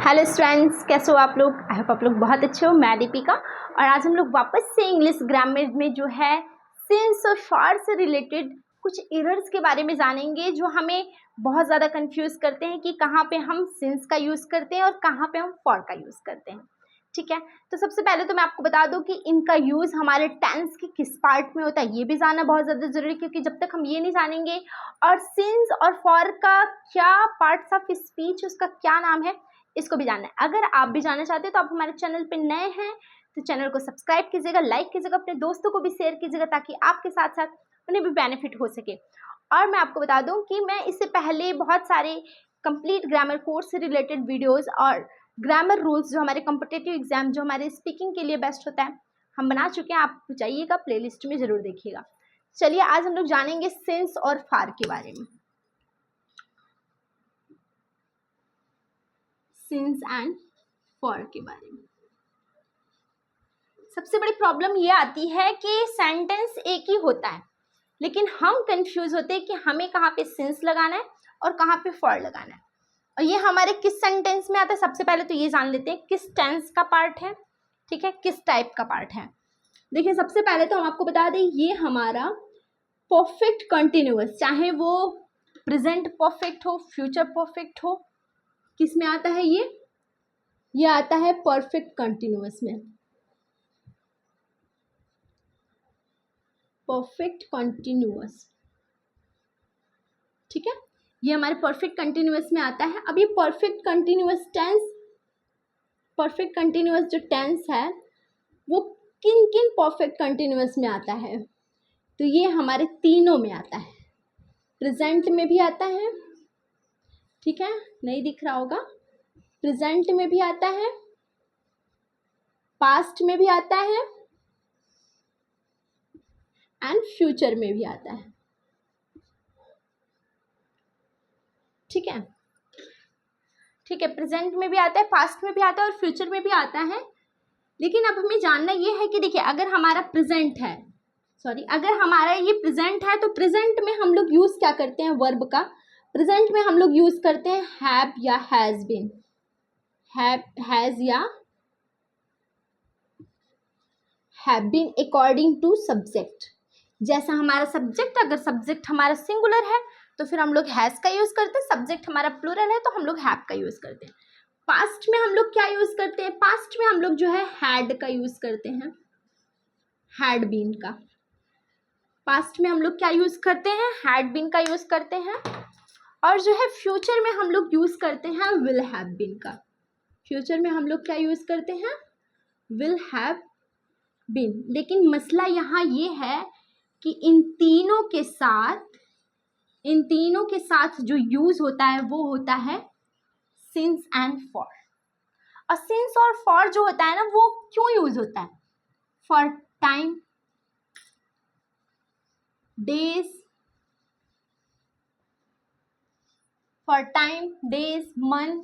Hello students, कैसे हो आप लोग। आई होप आप लोग बहुत अच्छे हो। मैं दीपिका और आज हम लोग वापस से इंग्लिश ग्रामर में जो है सिंस और फॉर से रिलेटेड कुछ एरर्स के बारे में जानेंगे जो हमें बहुत ज़्यादा कंफ्यूज करते हैं कि कहाँ पे हम सिंस का यूज़ करते हैं और कहाँ पे हम फॉर का यूज़ करते हैं। ठीक है, तो सबसे पहले तो मैं आपको बता दूं कि इनका यूज़ हमारे टेंस के किस पार्ट में होता है, ये भी जानना बहुत ज़्यादा ज़रूरी है, क्योंकि जब तक हम ये नहीं जानेंगे और सिंस और फॉर का क्या पार्ट्स ऑफ स्पीच, उसका क्या नाम है, इसको भी जानना है। अगर आप भी जानना चाहते हैं तो आप हमारे चैनल पे नए हैं तो चैनल को सब्सक्राइब कीजिएगा, लाइक कीजिएगा, अपने दोस्तों को भी शेयर कीजिएगा ताकि आपके साथ साथ उन्हें भी बेनिफिट हो सके। और मैं आपको बता दूं कि मैं इससे पहले बहुत सारे कंप्लीट ग्रामर कोर्स से रिलेटेड वीडियोस और ग्रामर रूल्स जो हमारे कॉम्पिटिटिव एग्जाम, जो हमारे स्पीकिंग के लिए बेस्ट होता है, हम बना चुके हैं। आप जाइएगा प्लेलिस्ट में ज़रूर देखिएगा। चलिए आज हम लोग जानेंगे सिंस और फार के बारे में। सिंस एंड फॉर के बारे में सबसे बड़ी प्रॉब्लम ये आती है कि सेंटेंस एक ही होता है लेकिन हम कंफ्यूज होते हैं कि हमें कहाँ पे सिंस लगाना है और कहाँ पे फॉर लगाना है। और ये हमारे किस सेंटेंस में आता है, सबसे पहले तो ये जान लेते हैं किस टेंस का पार्ट है, ठीक है, किस टाइप का पार्ट है। देखिए सबसे पहले तो हम आपको बता दें ये हमारा परफेक्ट कंटिन्यूअस, चाहे वो प्रेजेंट परफेक्ट हो, फ्यूचर परफेक्ट हो, किस में आता है ये आता है परफेक्ट कंटिन्यूअस में। परफेक्ट कंटिन्यूअस, ठीक है, ये हमारे परफेक्ट कंटिन्यूअस में आता है। अब ये perfect continuous tense, perfect continuous जो टेंस है वो किन किन परफेक्ट कंटिन्यूअस में आता है, तो ये हमारे तीनों में आता है। प्रेजेंट में भी आता है, ठीक है, नहीं दिख रहा होगा, प्रेजेंट में भी आता है, पास्ट में भी आता है एंड फ्यूचर में भी आता है। ठीक है, ठीक है, प्रेजेंट में भी आता है, पास्ट में भी आता है और फ्यूचर में भी आता है। लेकिन अब हमें जानना ये है कि देखिए अगर हमारा प्रेजेंट है, अगर हमारा ये प्रेजेंट है तो प्रेजेंट में हम लोग यूज क्या करते हैं, वर्ब का। प्रेजेंट में हम लोग यूज करते हैं हैव या हैज बीन, हैज या have been according to subject. जैसा हमारा सब्जेक्ट, अगर सब्जेक्ट हमारा सिंगुलर है तो फिर हम लोग हैज का यूज करते हैं, सब्जेक्ट हमारा प्लूरल है तो हम लोग हैव का यूज करते हैं। पास्ट में हम लोग क्या यूज करते हैं, पास्ट में हम लोग जो है हैड का यूज करते हैं, हैड बीन का। पास्ट में हम लोग क्या यूज करते हैं, हैड बीन का यूज करते हैं। और जो है फ्यूचर में हम लोग यूज करते हैं विल हैव बीन का। फ्यूचर में हम लोग क्या यूज करते हैं, विल हैव बीन। लेकिन मसला यहाँ ये है कि इन तीनों के साथ जो यूज होता है वो होता है सिंस एंड फॉर। और सिंस और फॉर जो होता है ना, वो क्यों यूज होता है, for time, days, for time, days, month,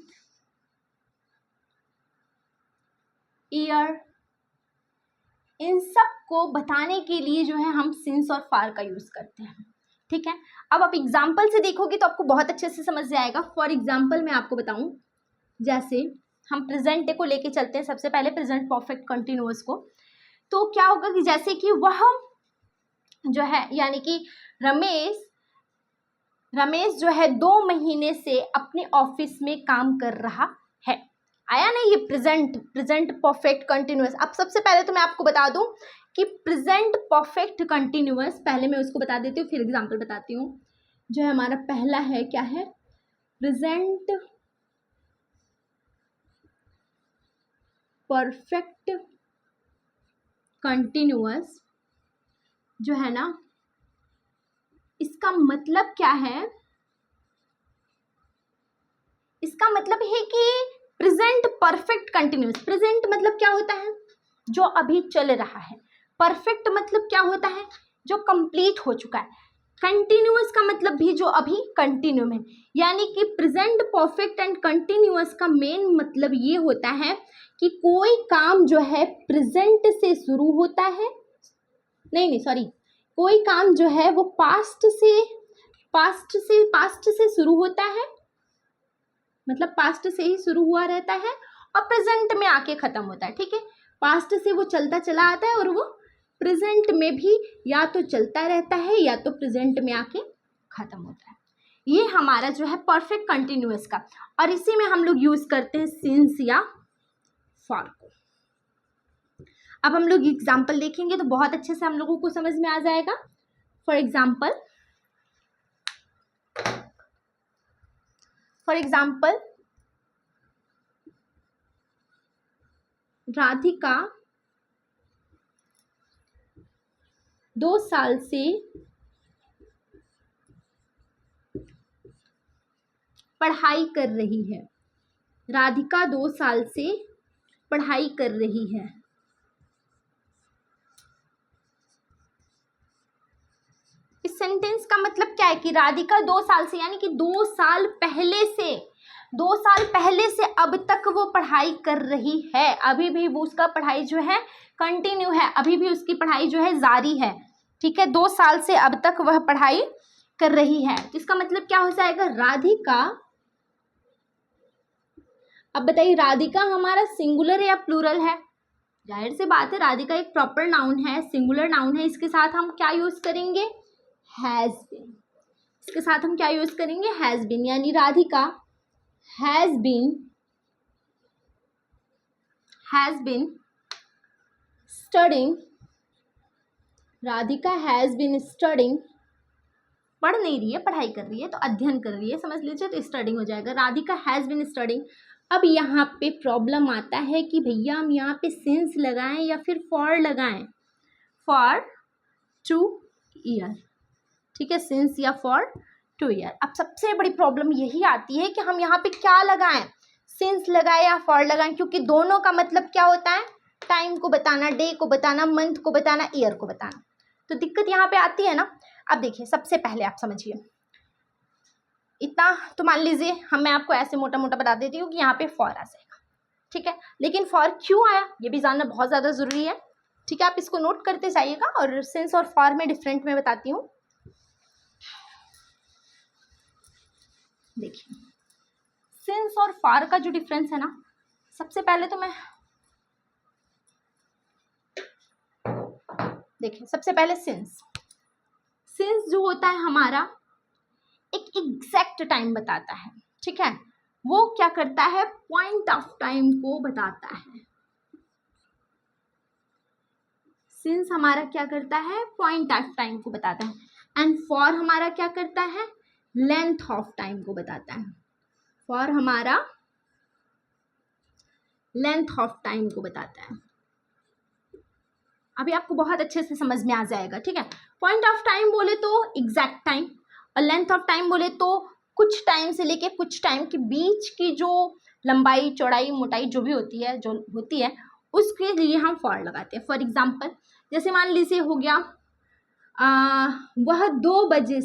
year, इन सब को बताने के लिए जो है हम सिंस और फॉर का यूज करते हैं। ठीक है, अब आप एग्जाम्पल से देखोगे तो आपको बहुत अच्छे से समझ जाएगा। फॉर एग्जाम्पल मैं आपको बताऊं, जैसे हम प्रेजेंट डे को लेके चलते हैं, सबसे पहले प्रेजेंट परफेक्ट कंटिन्यूअस को। तो क्या होगा कि जैसे कि वह जो है, यानी कि रमेश जो है 2 महीने से अपने ऑफिस में काम कर रहा है। आया ना ये प्रेजेंट परफेक्ट कंटिन्यूअस। अब सबसे पहले तो मैं आपको बता दूं कि प्रेजेंट परफेक्ट कंटिन्यूअस, पहले मैं उसको बता देती हूँ फिर एग्जाम्पल बताती हूँ। जो है हमारा पहला है, क्या है, प्रेजेंट परफेक्ट कंटिन्यूअस जो है ना, इसका मतलब क्या है, इसका मतलब है कि प्रेजेंट परफेक्ट कंटिन्यूअस। प्रेजेंट मतलब क्या होता है, जो अभी चल रहा है। परफेक्ट मतलब क्या होता है, जो कंप्लीट हो चुका है। कंटिन्यूअस का मतलब भी जो अभी कंटिन्यू में, यानी कि प्रेजेंट परफेक्ट एंड कंटिन्यूअस का मेन मतलब ये होता है कि कोई काम जो है प्रेजेंट से शुरू होता है, कोई काम जो है वो पास्ट से शुरू होता है मतलब पास्ट से ही शुरू हुआ रहता है और प्रेजेंट में आके खत्म होता है, ठीक है। पास्ट से वो चलता चला आता है और वो प्रेजेंट में भी या तो चलता रहता है या तो प्रेजेंट में आके खत्म होता है। ये हमारा जो है परफेक्ट कंटिन्यूअस का, और इसी में हम लोग यूज करते हैं सिंस या फॉर को। अब हम लोग एग्जाम्पल देखेंगे तो बहुत अच्छे से हम लोगों को समझ में आ जाएगा। फॉर एग्जाम्पल राधिका 2 साल से पढ़ाई कर रही है। राधिका 2 साल से पढ़ाई कर रही है। इस सेंटेंस का मतलब क्या है कि राधिका 2 साल से यानी कि 2 साल पहले से अब तक वो पढ़ाई कर रही है। अभी भी वो उसका पढ़ाई जो है कंटिन्यू है, अभी भी उसकी पढ़ाई जो है जारी है, ठीक है। 2 साल से अब तक वह पढ़ाई कर रही है। तो इसका मतलब क्या हो जाएगा, राधिका। अब बताइए राधिका हमारा सिंगुलर या प्लूरल है? जाहिर सी बात है राधिका एक प्रॉपर नाउन है, सिंगुलर नाउन है। इसके साथ हम क्या यूज करेंगे, हैज बीन। इसके साथ हम क्या यूज करेंगे, हैज बीन, यानी Radhika has been studying. Radhika has been studying, पढ़ नहीं रही है, पढ़ाई कर रही है, तो अध्ययन कर रही है, समझ लीजिए, तो स्टडिंग हो जाएगा। Radhika has been studying. अब यहाँ पे प्रॉब्लम आता है कि भैया हम यहाँ पे सिंस लगाएं या फिर फॉर लगाएं। फॉर 2 ईयर, ठीक है, सिंस या फॉर 2 ईयर। अब सबसे बड़ी प्रॉब्लम यही आती है कि हम यहाँ पे क्या लगाएं, सिंस लगाएं या फॉर लगाएं, क्योंकि दोनों का मतलब क्या होता है, टाइम को बताना, डे को बताना, मंथ को बताना, ईयर को बताना। तो दिक्कत यहाँ पे आती है ना। अब देखिए सबसे पहले आप समझिए, इतना तो मान लीजिए मैं आपको ऐसे मोटा मोटा बता देती हूँ कि यहाँ पे फॉर आ जाएगा, ठीक है। लेकिन फॉर क्यों आया ये भी जानना बहुत ज़्यादा ज़रूरी है, ठीक है। आप इसको नोट करते जाइएगा और सिंस और फॉर में डिफरेंट में बताती हूँ। देखिए सिंस और फॉर का जो डिफरेंस है ना, सबसे पहले तो मैं देखिए सबसे पहले सिंस जो होता है हमारा एक एग्जैक्ट टाइम बताता है, ठीक है। वो क्या करता है, पॉइंट ऑफ टाइम को बताता है। सिंस हमारा क्या करता है, पॉइंट ऑफ टाइम को बताता है। एंड फॉर हमारा क्या करता है, लेंथ ऑफ टाइम को बताता है। फॉर हमारा लेंथ ऑफ टाइम को बताता है। अभी आपको बहुत अच्छे से समझ में आ जाएगा, ठीक है। पॉइंट ऑफ टाइम बोले तो एग्जैक्ट टाइम, और लेंथ ऑफ टाइम बोले तो कुछ टाइम से लेके कुछ टाइम के बीच की जो लंबाई, चौड़ाई, मोटाई जो भी होती है उसके लिए हम फॉर लगाते हैं। फॉर एग्जाम्पल जैसे मान लीजिए हो गया वह 2 बजे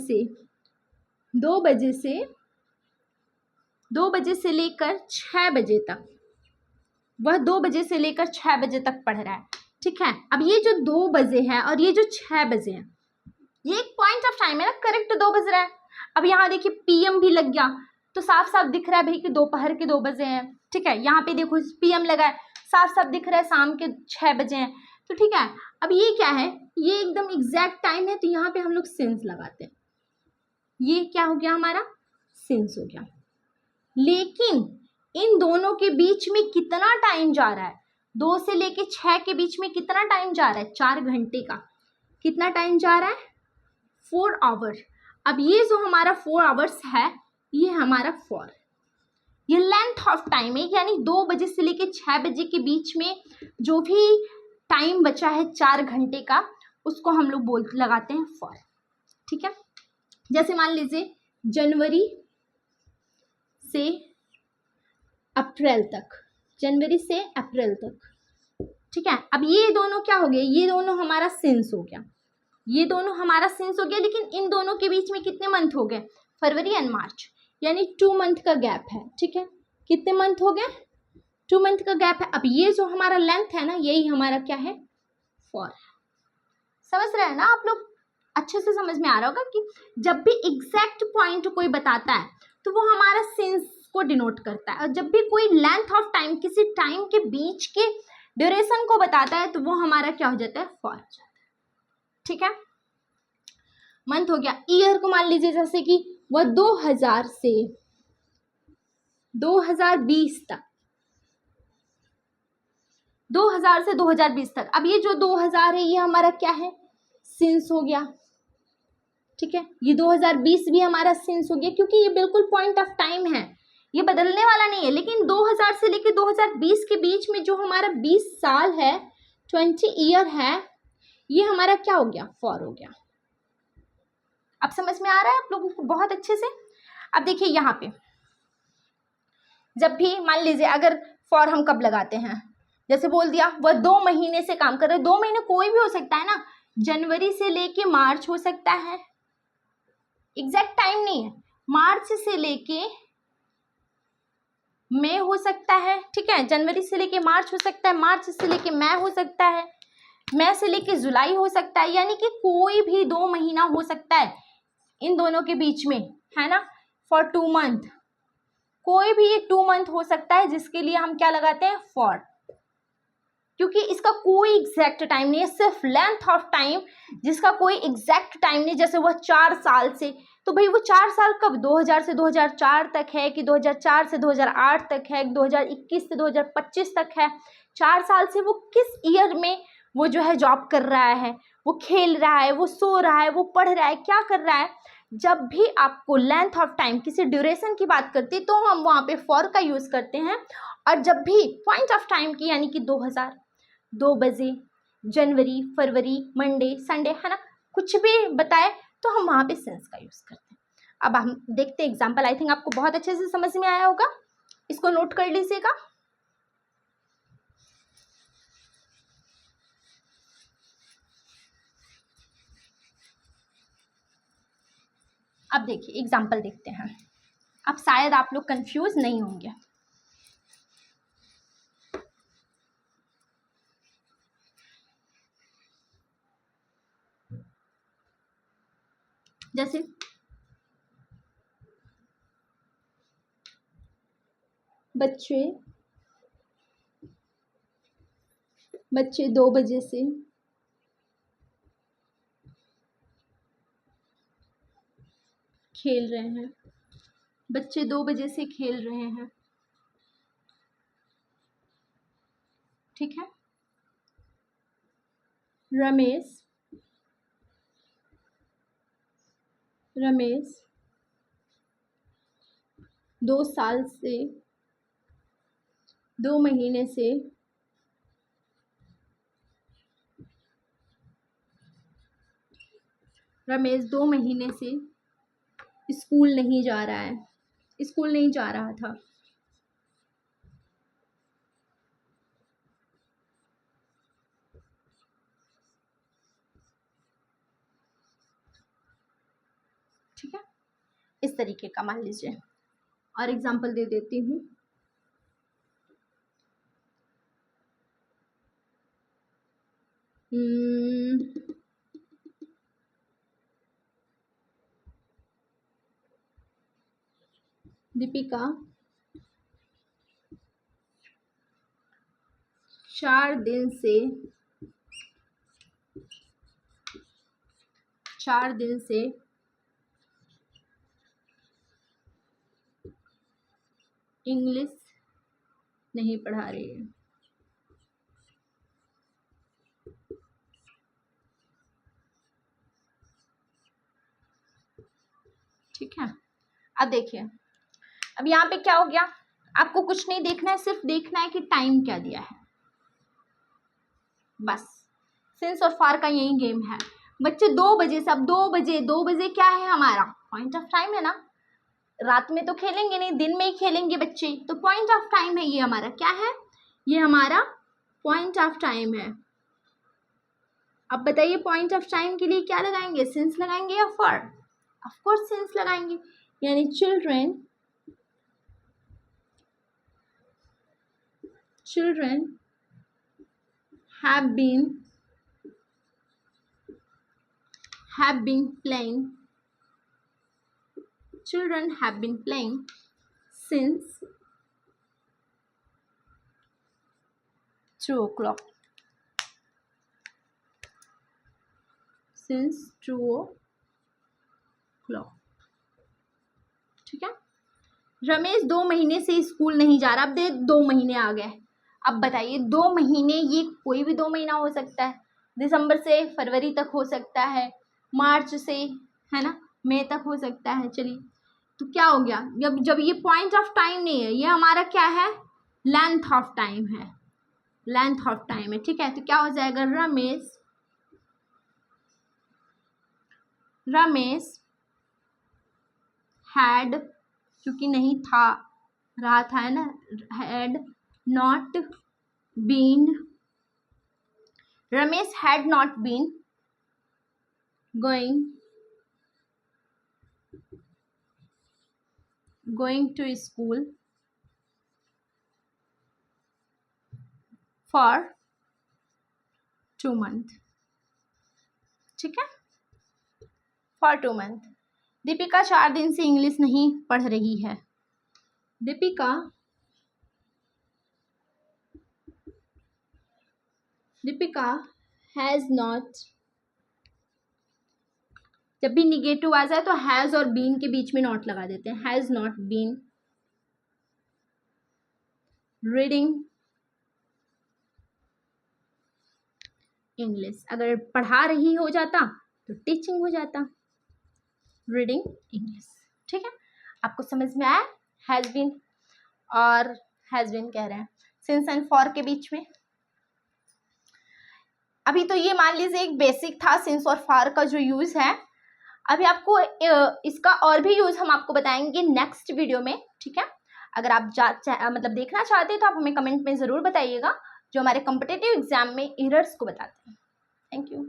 से लेकर 6 बजे तक, वह 2 बजे से लेकर 6 बजे तक पढ़ रहा है, ठीक है। अब ये जो 2 बजे है और ये जो 6 बजे है, ये एक पॉइंट ऑफ टाइम है ना, करेक्ट 2 बज रहा है। अब यहाँ देखिए पीएम भी लग गया तो साफ साफ दिख रहा है भाई कि दोपहर के 2 बजे हैं, ठीक है। यहाँ पे देखो पीएम लगा है, साफ साफ दिख रहा है शाम के 6 बजे हैं, तो ठीक है। अब ये क्या है, ये एकदम एग्जैक्ट टाइम है, तो यहाँ पे हम लोग सिंस लगाते हैं। ये क्या हो गया, हमारा सिंस हो गया। लेकिन इन दोनों के बीच में कितना टाइम जा रहा है, 2 से लेके 6 के बीच में कितना टाइम जा रहा है, 4 घंटे का कितना टाइम जा रहा है, 4 आवर। अब ये जो हमारा 4 आवर्स है, ये हमारा फॉर, ये लेंथ ऑफ टाइम है, यानी 2 बजे से लेके 6 बजे के बीच में जो भी टाइम बचा है 4 घंटे का, उसको हम लोग लगाते हैं फॉर, ठीक है। जैसे मान लीजिए जनवरी से अप्रैल तक, ठीक है। अब ये दोनों क्या हो गए, ये दोनों हमारा सिंस हो गया, लेकिन इन दोनों के बीच में कितने मंथ हो गए, फरवरी एंड मार्च, यानी 2 मंथ का गैप है, ठीक है। कितने मंथ हो गए, 2 मंथ का गैप है। अब ये जो हमारा लेंथ है ना, यही हमारा क्या है, फॉर। समझ रहे हैं ना आप लोग, अच्छे से समझ में आ रहा होगा कि जब भी एग्जैक्ट पॉइंट कोई बताता है तो वो हमारा सिंस को डिनोट करता है। और जब भी कोई लेंथ ऑफ टाइम किसी टाइम के बीच के ड्यूरेशन को बताता है तो वो हमारा क्या हो जाता है, फॉर हो जाता है। ठीक है, मंथ हो गया। ईयर को मान लीजिए जैसे कि वह 2000 से 2020 तक, 2000 से 2020 तक। अब ये जो 2000 है ये हमारा क्या है, सिंस हो गया। ठीक है, ये 2020 भी हमारा सिंस हो गया, क्योंकि ये बिल्कुल पॉइंट ऑफ टाइम है, ये बदलने वाला नहीं है। लेकिन 2000 से लेकर 2020 के बीच में जो हमारा 20 साल है, 20 ईयर है, ये हमारा क्या हो गया, फॉर हो गया। अब समझ में आ रहा है आप लोगों को बहुत अच्छे से। अब देखिए यहाँ पे जब भी मान लीजिए अगर फॉर हम कब लगाते हैं, जैसे बोल दिया वह 2 महीने से काम कर रहे हैं। 2 महीने कोई भी हो सकता है ना, जनवरी से लेके मार्च हो सकता है, एग्जैक्ट टाइम नहीं है। मार्च से लेके मई हो सकता है, ठीक है, जनवरी से लेके मार्च हो सकता है, मार्च से लेके मई हो सकता है, मई से लेके जुलाई हो सकता है, यानी कि कोई भी 2 महीना हो सकता है इन दोनों के बीच में, है ना। फॉर 2 मंथ, कोई भी 2 मंथ हो सकता है जिसके लिए हम क्या लगाते हैं, फॉर, क्योंकि इसका कोई एग्जैक्ट टाइम नहीं है, सिर्फ लेंथ ऑफ टाइम जिसका कोई एग्जैक्ट टाइम नहीं। जैसे वह 4 साल से, तो भाई वो 4 साल कब, 2000 से 2004 तक है कि 2004 से 2008 तक है, 2021 से 2025 तक है। 4 साल से वो किस ईयर में वो जो है जॉब कर रहा है, वो खेल रहा है, वो सो रहा है, वो पढ़ रहा है, क्या कर रहा है। जब भी आपको लेंथ ऑफ टाइम किसी ड्यूरेशन की बात करती तो हम वहाँ पे फॉर का यूज़ करते हैं। और जब भी पॉइंट ऑफ टाइम की, यानी कि 2000, 2 बजे, जनवरी, फरवरी, मंडे, संडे, है ना, कुछ भी बताए तो हम वहाँ पे सेंस का यूज़ करते हैं। अब हम देखते हैं एग्जाम्पल। आई थिंक आपको बहुत अच्छे से समझ में आया होगा, इसको नोट कर लीजिएगा। अब देखिए एग्जाम्पल देखते हैं, अब शायद आप लोग कंफ्यूज नहीं होंगे। जैसे बच्चे 2 बजे से खेल रहे हैं, बच्चे 2 बजे से खेल रहे हैं, ठीक है। रमेश 2 साल से 2 महीने से रमेश 2 महीने से स्कूल नहीं जा रहा है, स्कूल नहीं जा रहा था। ठीक है, इस तरीके का मान लीजिए। और एग्जांपल दे देती हूँ। दीपिका 4 दिन से इंग्लिश नहीं पढ़ा रही है। ठीक है, अब देखिए, अब यहाँ पे क्या हो गया, आपको कुछ नहीं देखना है, सिर्फ देखना है कि टाइम क्या दिया है, बस। सिंस और फॉर का यही गेम है। बच्चे 2 बजे से, अब 2 बजे क्या है हमारा, पॉइंट ऑफ टाइम है ना। रात में तो खेलेंगे नहीं, दिन में ही खेलेंगे बच्चे, तो पॉइंट ऑफ टाइम है ये हमारा, क्या है, ये हमारा पॉइंट ऑफ टाइम है। अब बताइए पॉइंट ऑफ टाइम के लिए क्या लगाएंगे, सिंस लगाएंगे या फॉर, ऑफ कोर्स सिंस लगाएंगे। यानी children have been playing since 2 o'clock, since 2 o'clock। ठीक है। रमेश 2 महीने से स्कूल नहीं जा रहा। अब 2 महीने आ गए। अब बताइए 2 महीने, ये कोई भी 2 महीना हो सकता है, दिसंबर से फरवरी तक हो सकता है, मार्च से, है ना, मई तक हो सकता है। चलिए, तो क्या हो गया, जब ये पॉइंट ऑफ टाइम नहीं है, ये हमारा क्या है, लेंथ ऑफ टाइम है, लेंथ ऑफ टाइम है। ठीक है, तो क्या हो जाएगा, रमेश हैड, क्योंकि नहीं था, रहा था, है ना, had not been, Ramesh had not been going to school for 2 months। ठीक है, for 2 months। दीपिका 4 दिन से इंग्लिश नहीं पढ़ रही है। दीपिका हैज नॉट, जब भी निगेटिव आ जाए तो हैज और बीन के बीच में नॉट लगा देते हैं, has not been reading English. अगर पढ़ा रही हो जाता तो टीचिंग हो जाता, रीडिंग इंग्लिश। ठीक है, आपको समझ में आया, हैज बीन और हैज बीन कह रहे हैं सिंस एंड फॉर के बीच में। अभी तो ये मान लीजिए एक बेसिक था सिंस और फॉर का जो यूज है। अभी आपको इसका और भी यूज हम आपको बताएंगे नेक्स्ट वीडियो में। ठीक है, अगर आप मतलब देखना चाहते हैं तो आप हमें कमेंट में ज़रूर बताइएगा, जो हमारे कॉम्पिटिटिव एग्जाम में एरर्स को बताते हैं। Thank you.